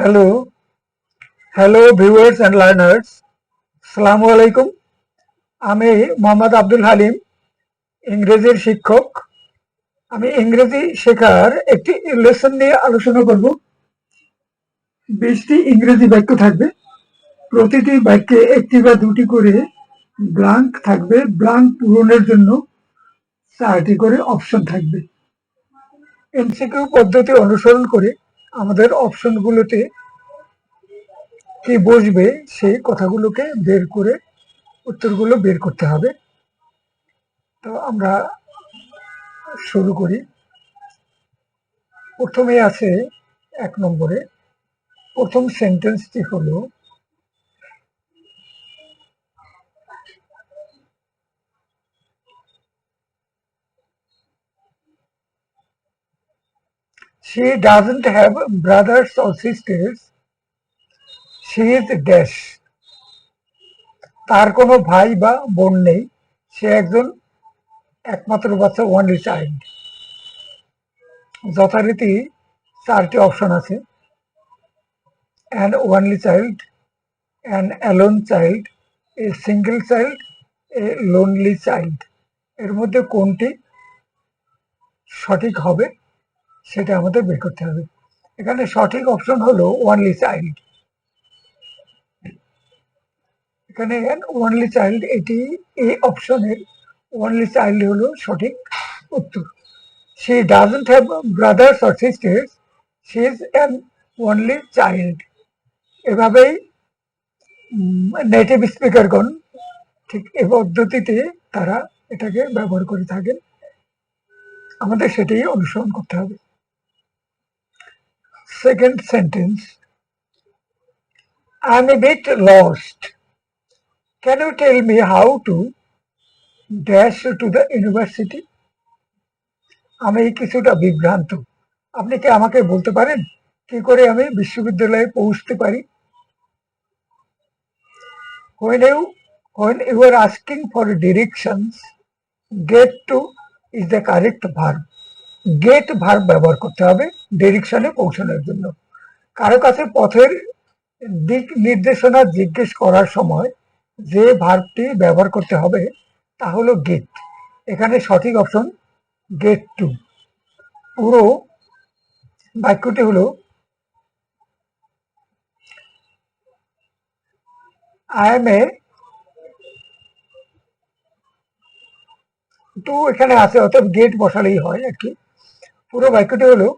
Hello, hello viewers and learners, আসসালামু আলাইকুম। আমি মোহাম্মদ আব্দুল হালিম, ইংরেজির শিক্ষক। আমি ইংরেজি শেখার একটি লেসন নিয়ে আলোচনা করব। 20টি ইংরেজি বাক্য থাকবে। প্রতিটি বাক্যে একটি বা দুটি করে ব্লাঙ্ক থাকবে। ব্লাঙ্ক পূরণের জন্য 4টি করে অপশন থাকবে। এমসিকিউ পদ্ধতি অনুসরণ করে আমাদের অপশনগুলোতে কি বসবে সেই কথাগুলোকে বের করে উত্তরগুলো বের করতে হবে। তো আমরা শুরু করি। প্রথমে আছে 1 নম্বরে, প্রথম সেন্টেন্সটি হলো, she doesn't have brothers or sisters, she is dash. তার কোনো ভাই বা বোন নেই, সে একজন একমাত্র বাচ্চা, ওনলি চাইল্ড। যথারীতি 4টি অপশন আছে: an only child, an alone child, a single child, A lonely child. এর মধ্যে কোনটি সঠিক হবে সেটা আমাদের বের করতে হবে। এখানে সঠিক অপশন হলো ওনলি চাইল্ড। এখানে ওনলি চাইল্ড, এটি এই অপশনের ওনলি চাইল্ড হলো সঠিক উত্তর। she doesn't have brothers or sisters, she is an only child। এভাবেই নেটিভ স্পিকারগণ ঠিক এই পদ্ধতিতে তারা এটাকে ব্যবহার করে থাকেন। আমাদের সেটাই অনুসরণ করতে হবে। Second sentence, I am a bit lost, can you tell me how to dash to the university? আমি কিছুটা বিভ্রান্ত, আপনি কি আমাকে বলতে পারেন কি করে আমি বিশ্ববিদ্যালয়ে পৌঁছতে পারি? When you are asking for directions, get to is the correct verb. get verb ব্যবহার করতে হবে ডিরেকশনে পৌঁছানোর জন্য। কারো কাছে পথের দিক নির্দেশনা জিজ্ঞেস করার সময় যে ভার্বটি ব্যবহার করতে হবে তা হলো গেট। এখানে সঠিক অপশন গেট টু। পুরো বাক্যটি হলো, আই এম এ টু এখানে আছে, অর্থাৎ গেট বসালেই হয় আর কি। পুরো বাক্যটি হলো,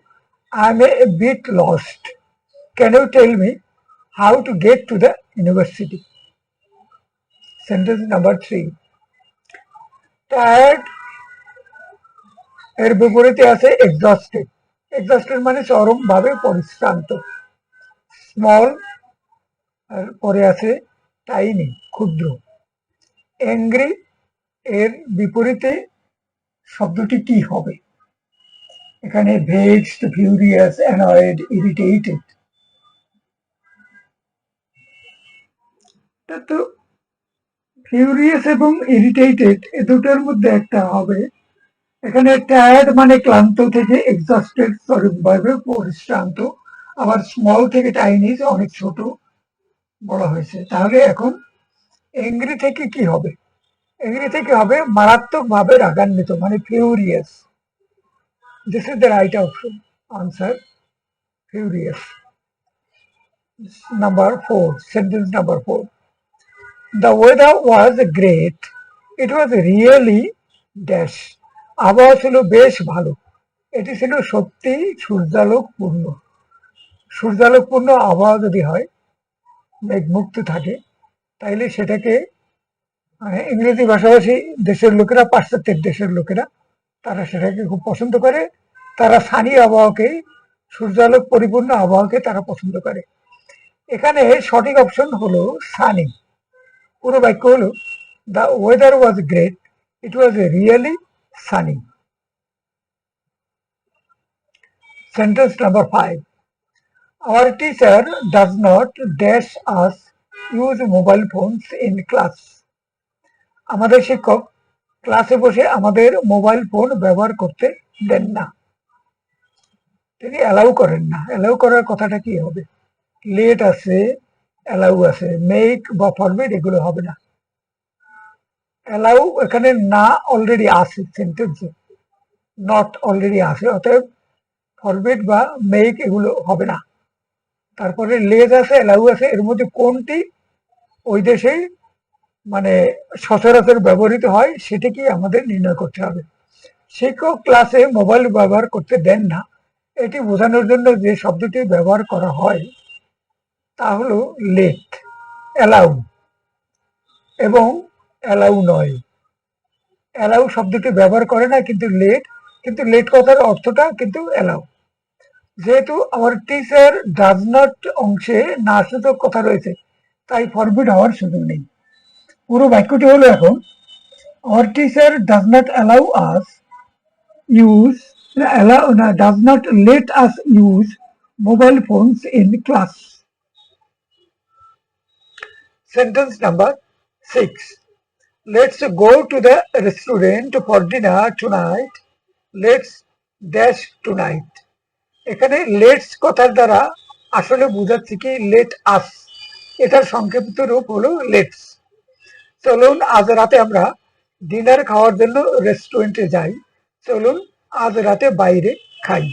I am a bit lost, can you tell me how to get to the university? Sentence number 3, tired এর বিপরীতে আছে এক্সস্টেড। এক্সস্টেড মানে চরম ভাবে পরিশ্রান্ত। স্মল আর পরে আছে টাইনি, ক্ষুদ্র। অ্যাংরি এর বিপরীতে শব্দটি কি হবে? এখানে ভেক্সড, ফিউরিয়াস, অ্যানয়েড, ইরিটেটেড। তো ফিউরিয়াস এবং ইরিটেটেড এ দুটোর মধ্যে একটা হবে। এখানে টায়ার্ড মানে ক্লান্ত থেকে এক্সস্টেড চরমভাবে পরিশ্রান্ত, আবার স্মল থেকে টাইনি অনেক ছোট বলা হয়েছে। তাহলে এখন অ্যাংরি থেকে কি হবে? অ্যাংরি থেকে হবে মারাত্মক ভাবে রাগান্বিত, মানে furious. This is the right option, answer furious. Number 4, sentence number 4, the weather was great, it was really dash। আবহাওয়া ছিল বেশ ভালো, এটি ছিল সত্যি সূর্যালোকপূর্ণ। সূর্যালোকপূর্ণ আবহাওয়া যদি হয়, মেঘমুক্ত থাকে, তাইলে সেটাকে ইংরেজি ভাষাভাষী দেশের লোকেরা, পাশ্চাত্যের দেশের লোকেরা, তারা সেটাকে খুব পছন্দ করে। তারা সানি আবহাওয়াকে, সূর্যালোক পরিপূর্ণ আবহাওয়াকে তারা পছন্দ করে। এখানে সঠিক অপশন হলো সানি। পুরো বাক্য হলো, the weather was great, it was really Sunny. Sentence number 5, our teacher does not dash us use mobile phones in class। আমাদের শিক্ষক ক্লাসে বসে আমাদের মোবাইল ফোন ব্যবহার করতে দেন না, তিনি অ্যালাউ করেন না। অ্যালাউ করার কথাটা কি হবে? লেট আছে, অ্যালাউ আছে, মেক বা ফরবিড এগুলো হবে না। অ্যালাউ এখানে না অলরেডি আছে সেন্টেন্সে, নট অলরেডি আছে, অতএব ফরবিড বা মেক এগুলো হবে না। তারপরে লেজ আছে, অ্যালাউ আছে, এর মধ্যে কোনটি ওই দেশে মানে সচরাচর ব্যবহৃত হয় সেটা কি আমাদের নির্ণয় করতে হবে। শিক্ষক ক্লাসে মোবাইল ব্যবহার করতে দেন না, এটি বোঝানোর জন্য যে শব্দটি ব্যবহার করা হয় তা হলো লেট, অ্যালাউ এবং অ্যালাউ নয়। অ্যালাউ শব্দটি ব্যবহার করে না কিন্তু লেট কথার অর্থটা কিন্তু অ্যালাউ। যেহেতু আমার টিচার ডাজ নট অংশে না সূচক কথা রয়েছে, তাই ফরবিড হওয়ার সুযোগ নেই। পুরো বাক্যটি হলো এখন, our teacher does not allow us use does not let us use mobile phones in class. Sentence number 6. Let's go to the restaurant for dinner tonight. Let's dash tonight. এখানে লেটস কথার দ্বারা আসলে বোঝাচ্ছে কি লেট আস, এটার সংক্ষিপ্ত রূপ হলো লেটস। চলুন আজ রাতে আমরা ডিনার খাওয়ার জন্য রেস্টুরেন্টে যাই, চলুন আজ রাতে বাইরে খাই।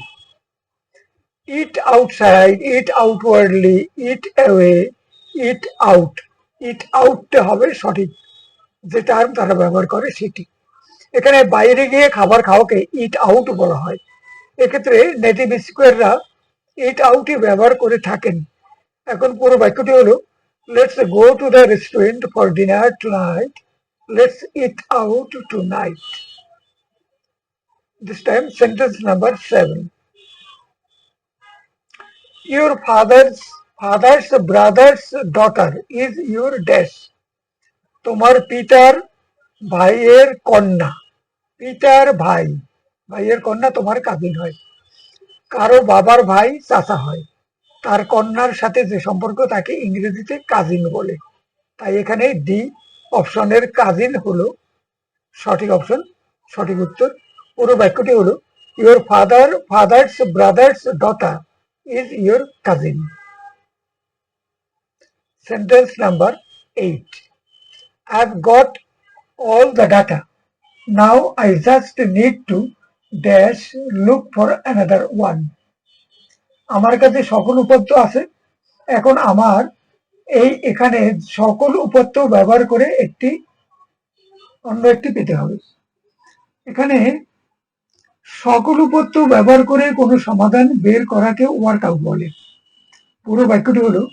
Eat outside, eat outwardly, eat away, eat out. Eat আউটটা হবে সঠিক যে টার্ম তারা ব্যবহার করে সেটি। এখানে বাইরে গিয়ে খাবার খাওয়াকে ইট আউট বলা হয়। এক্ষেত্রে নেটিভ স্পিকাররা ইট আউটই ব্যবহার করে থাকেন। এখন পুরো বাক্যটি হলো, let's go to the restaurant for dinner tonight, let's it out tonight. This time sentence number 7. Your father's brother's daughter is your dash. তোমার পিতার ভাইয়ের কন্যা, পিতার ভাই, ভাইয়ের কন্যা তোমার কাজিন হয়। কারো বাবার ভাই চাচা হয়, তার কন্যার সাথে যে সম্পর্ক তাকে ইংরেজিতে কাজিন বলে। তাই এখানে ডি অপশনের কাজিন হলো সঠিক অপশন, সঠিক উত্তর। পুরো বাক্যটি হলো, your father's brothers daughter is your cousin. Sentence number 8. I've got all the data. Now I just need to dash look for another one. আমার কাছে সকল উপাত্ত আছে, এখন আমার এখানে সকল উপাত্ত ব্যবহার করে অন্য একটি পেতে হবে। এখানে সকল উপাত্ত ব্যবহার করে কোনো সমাধান বের করাকে ওয়ার্কআউট বলে। পুরো বাক্যটি হলো,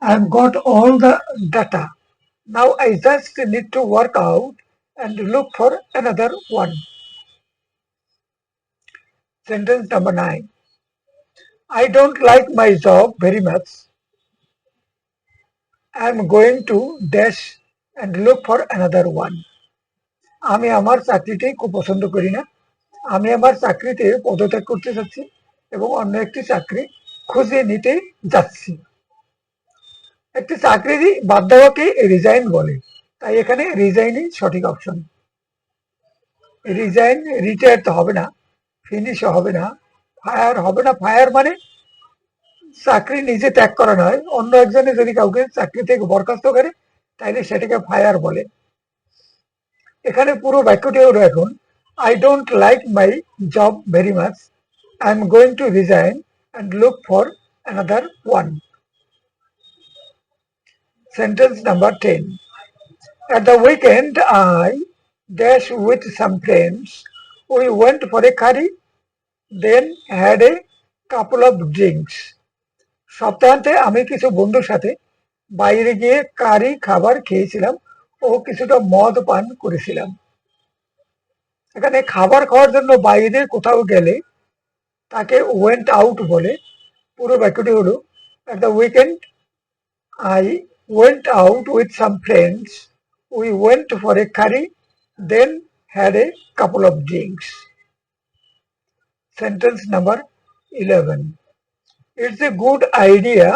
I've got all the data. Now I just need to work out and look for another one. Sentence number 9. I don't like my job very much. I'm going to dash and look for another one. আমি আমার চাকরিটি খুব পছন্দ করি না, আমি আমার চাকরিতে পদত্যাগ করতে চাচ্ছি এবং অন্য একটি চাকরি খুঁজে নিতে যাচ্ছি। একটি চাকরি বাদ দেওয়াকে রিজাইন বলে, তাই এখানে রিজাইনই সঠিক অপশন। রিজাইন, রিটায়ার তো হবে না, ফিনিশ হবে না, ফায়ার হবে না। ফায়ার মানে চাকরি নিজে ত্যাগ করা নয়, অন্য একজনে যদি কাউকে চাকরি থেকে বরখাস্ত করে তাইলে সেটাকে ফায়ার বলে। এখানে পুরো বাক্যটি হলো এখন, I don't like my job very much, I am going to resign and look for another one. Sentence number 10. At the weekend I dash with some friends, we went for a curry, then had a couple of drinks. সপ্তাহান্তে আমি কিছু বন্ধুর সাথে বাইরে গিয়ে কারি খাবার খেয়েছিলাম ও কিছুটা মদ পান করেছিলাম। এখানে খাবার খাওয়ার জন্য বাইরে কোথাও গেলে তাকে ওয়েন্ট আউট বলে। পুরো বাক্যটি হলো, at the weekend I went out with some friends, we went for a curry, then had a couple of drinks. Sentence number 11. It's a good idea,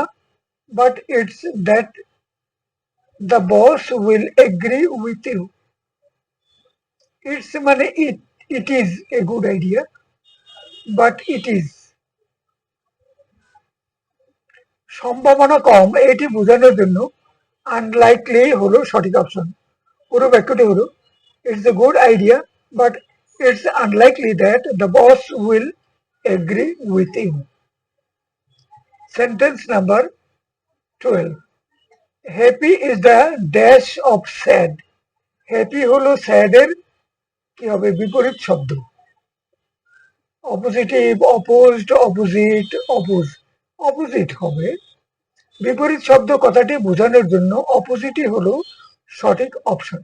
but it's that the boss will agree with you. It's মানে it is a good idea, but it is সম্ভাবনা কম এটি বোঝানোর জন্য unlikely হলো সঠিক option. পুরো বাক্যটি হলো it's a good idea but it's unlikely that the boss will agree with you. Sentence number 12, happy is the dash of sad. Happy হলো স্যাডের কি হবে বিপরীত শব্দ। অপোজিটিভ, অপোজড, অপোজিট, অপোজিট হবে বিপরীত শব্দ। কথাটি বোঝানোর জন্য অপোজিটই হলো সঠিক অপশন।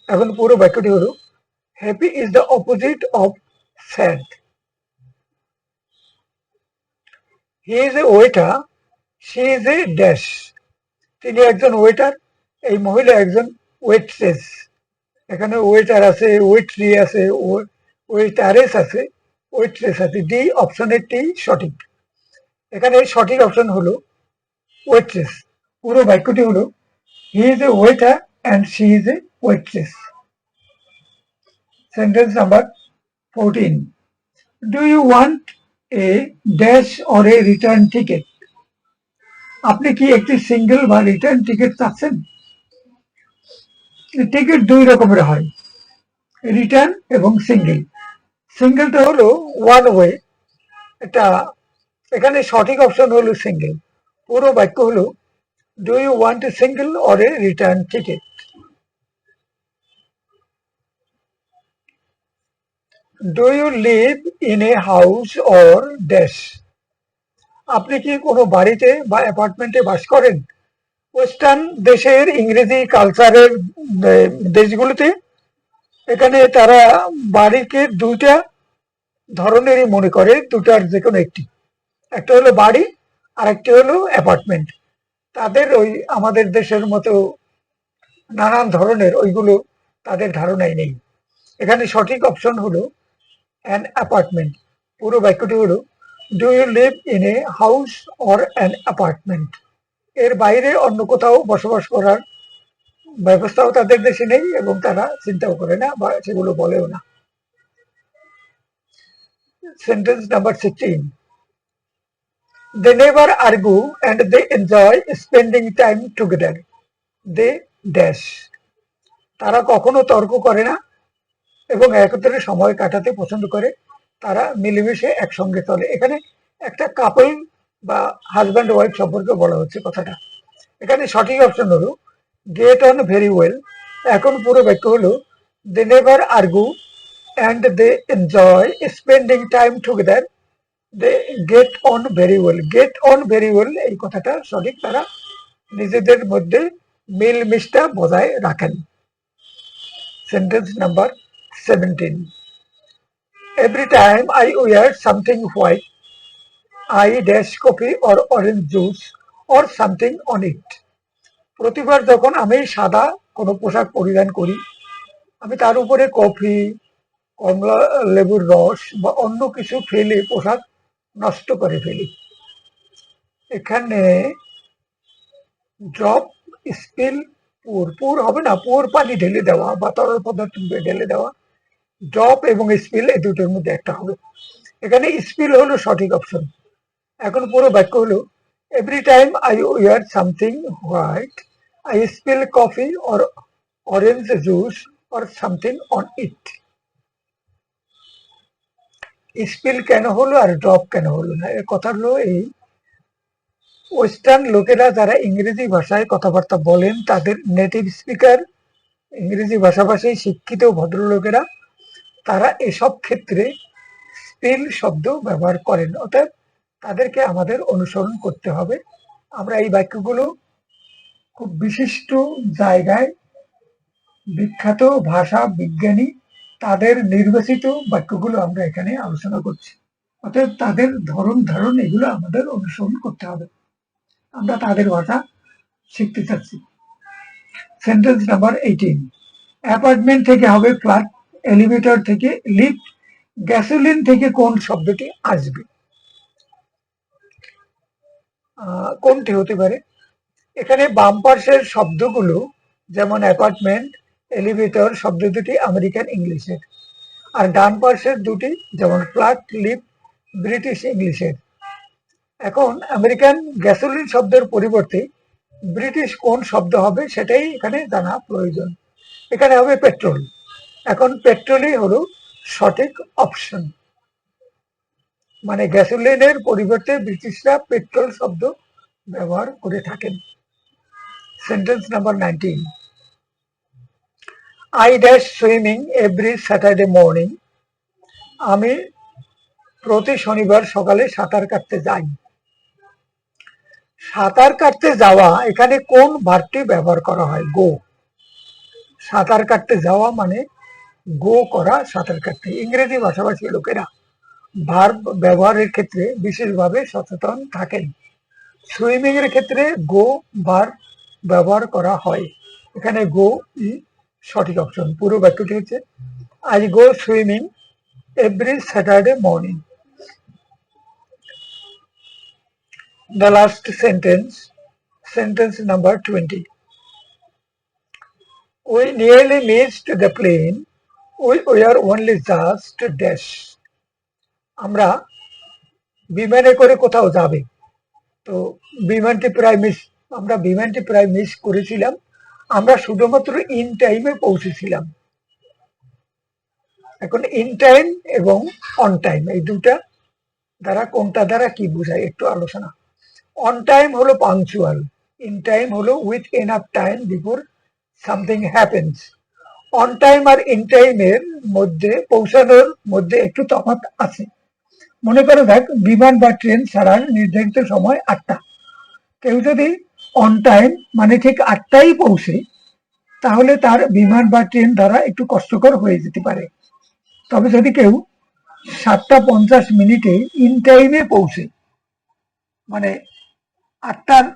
এখন পুরো বাক্যটি হলো happy is the opposite of sad. He is a waiter, she is a dash. তিনি একজন ওয়েটার, এই মহিলা একজন ওয়েট্রেস। এখানে ওয়েটার আছে, ওয়েট্রি আছে, ওয়েটারেস আছে, ওয়েট্রেস আছে। ডি অপশনের টি সঠিক। এখানে সঠিক অপশন হলো ওয়েট্রেস। পুরো বাক্যটি হলো he is a waiter and she is a waitress. Sentence number 14, do you want a dash or a return ticket. আপনি কি একটি সিঙ্গেল বা রিটার্ন টিকিট চাচ্ছেন? টিকিট দুই রকমের হয়, রিটার্ন এবং সিঙ্গেল। সিঙ্গেলটা হলো ওয়ান ওয়ে, এটা এখানে সঠিক অপশন হলো সিঙ্গেল। পুরো বাক্য হলো do you want a single or a return ticket. Do you live in a house or dash. আপনি কি কোনো বাড়িতে বা অ্যাপার্টমেন্টে বাস করেন? ওয়েস্টার্ন দেশের ইংরেজি কালচারের দেশগুলোতে এখানে তারা বাড়িকে দুইটা ধরনেরই মনে করে, দুটার যে কোনো একটি। একটা হলো বাড়ি আর একটি হলো অ্যাপার্টমেন্ট। তাদের ওই আমাদের দেশের মতো নানান ধরনের ওইগুলো তাদের ধারণাই নেই। এখানে সঠিক অপশন হলো অ্যান অ্যাপার্টমেন্ট। পুরো বাক্যটি হলো do you live in a house or an apartment. এর বাইরে অন্য কোথাও বসবাস করার ব্যবস্থাও তাদের দেশে নেই এবং তারা চিন্তাও করে না বা সেগুলো বলেও না। Sentence number 16, they never argue and they enjoy spending time together. they dash। তারা কখনো তর্ক করে না এবং একত্রে সময় কাটাতে পছন্দ করে, তারা মিলেমিশে একসঙ্গে চলে। এখানে একটা কাপল বা হাজব্যান্ড ওয়াইফ সম্পর্কে বলা হচ্ছে কথাটা। এখানে সঠিক অপশন হলো গেট অন ভেরি ওয়েল। এখন পুরো বাক্য হলো they never argue and they enjoy spending time together. They get on very well. Get on very well এই কথাটা সঠিক, তারা নিজেদের মধ্যে মিলমিশটা বজায় রাখেন। Sentence number 17, every time I wear something white I dash coffee or orange juice or something on it. প্রতিবার যখন আমি সাদা কোনো পোশাক পরিধান করি আমি তার উপরে কফি, কমলা লেবুর রস বা অন্য কিছু ফেলে পোশাক নষ্ট করে ফেলি। এখানে ড্রপ, স্পিল, পুর হবে না, পুর পানি ঢেলে দেওয়া বা তরল পদার্থ ঢেলে দেওয়া। ড্রপ এবং স্পিল এই দুটোর মধ্যে একটা হবে। এখানে স্পিল হলো সঠিক অপশন। এখন পুরো বাক্য হলো every time I were something white I spill coffee or orange juice or something on it. Spill কেন হলো আর ড্রপ কেন হলো না, এর কথা হলো এই ওয়েস্টার্ন লোকেরা যারা ইংরেজি ভাষায় কথাবার্তা বলেন তাদের নেটিভ স্পিকার ইংরেজি ভাষাভাষী শিক্ষিত ভদ্রলোকেরা তারা এসব ক্ষেত্রে স্পিল শব্দ ব্যবহার করেন। অর্থাৎ তাদেরকে আমাদের অনুসরণ করতে হবে। আমরা এই বাক্যগুলো খুব বিশিষ্ট জায়গায় বিখ্যাত ভাষা বিজ্ঞানী তাদের নির্বাচিত বাক্যগুলো আমরা এখানে আলোচনা করছি। অর্থাৎ তাদের ধরন ধারণ এগুলো আমাদের অনুসরণ করতে হবে, আমরা তাদের ভাষা শিখতে চাচ্ছি। সেন্টেন্স নাম্বার 18, অ্যাপার্টমেন্ট থেকে হবে ফ্ল্যাট, এলিভেটর থেকে লিফট, গ্যাসোলিন থেকে কোন শব্দটি আসবে? কোনটি হতে পারে? এখানে বাম পার্শ্বের শব্দগুলো যেমন অ্যাপার্টমেন্ট, এলিভেটর শব্দ দুটি আমেরিকান ইংলিশের, আর ডান পার্শ্বের দুটি যেমন ফ্ল্যাট, লিফট ব্রিটিশ ইংলিশের। এখন আমেরিকান গ্যাসোলিন শব্দের পরিবর্তে ব্রিটিশ কোন শব্দ হবে সেটাই এখানে জানা প্রয়োজন। এখানে হবে পেট্রোল। এখন পেট্রোলই হলো সঠিক অপশন, মানে গ্যাসোলিনের পরিবর্তে ব্রিটিশরা পেট্রোল শব্দ ব্যবহার করে থাকেন। Sentence number 19, I dash swimming every Saturday morning. আমি প্রতি শনিবার সকালে সাঁতার কাটতে যাই। সাঁতার কাটতে যাওয়া, এখানে কোন ভার্বটি ব্যবহার করা হয়? গো। সাঁতার কাটতে যাওয়া মানে গো করা, সাঁতার কাটতে। ইংরেজি ভাষাভাষী লোকেরা ভার্ব ব্যবহারের ক্ষেত্রে বিশেষভাবে সচেতন থাকেন। সুইমিং এর ক্ষেত্রে গো ভার্ব ব্যবহার করা হয়। এখানে গো সঠিক অপশন। পুরো বাক্যটি হচ্ছে I go swimming every Saturday morning. The last sentence, sentence number 20. We nearly missed the plane. We were only just dash. আমরা বিমানে করে কোথাও যাবে, তো আমরা বিমানটি প্রায় মিস করেছিলাম, আমরা শুধুমাত্র ইন টাইমে পৌঁছেছিলাম। এখন ইন টাইম এবং অন টাইম এই দুটা দ্বারা কোনটা দ্বারা কি বোঝায় একটু আলোচনা। অন টাইম হলো পাংচুয়াল, ইন টাইম হলো with enough time before something happens. On time আর ইন টাইমের মধ্যে পৌঁছানোর মধ্যে একটু তফাৎ আছে। মনে করে দেখ, বিমান বা ট্রেন ছাড়ার নির্ধারিত সময় 8টা। কেউ যদি অন টাইম মানে ঠিক 8টায় পৌঁছে, তাহলে তার বিমান বা ট্রেন দ্বারা একটু কষ্টকর হয়ে যেতে পারে। তবে যদি কেউ 7:50 ইন টাইমে পৌঁছে, মানে 8টার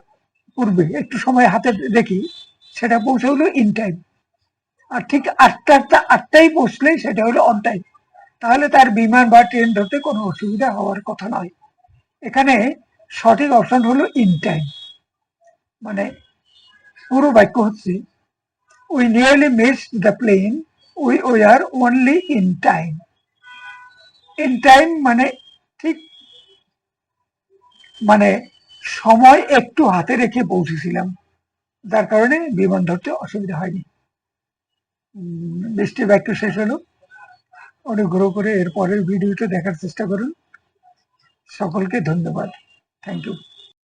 পূর্বে একটু সময় হাতে রেখে সেটা পৌঁছে হলো ইন টাইম, আর ঠিক 8টায় পৌঁছলে সেটা হলো অন টাইম, তাহলে তার বিমান বা ট্রেন ধরতে কোনো অসুবিধা হওয়ার কথা নয়। এখানে সঠিক অপশন হলো ইন টাইম। মানে পুরো বাক্য হচ্ছে we nearly missed the plane, we were only in time. In time মানে ঠিক, মানে সময় একটু হাতে রেখে পৌঁছেছিলাম, যার কারণে বিমান ধরতে অসুবিধা হয়নি। 20টি বাক্য শেষ হলো। অনুগ্রহ করে এর পরের ভিডিওটা দেখার চেষ্টা করুন। সকলকে ধন্যবাদ। Thank you.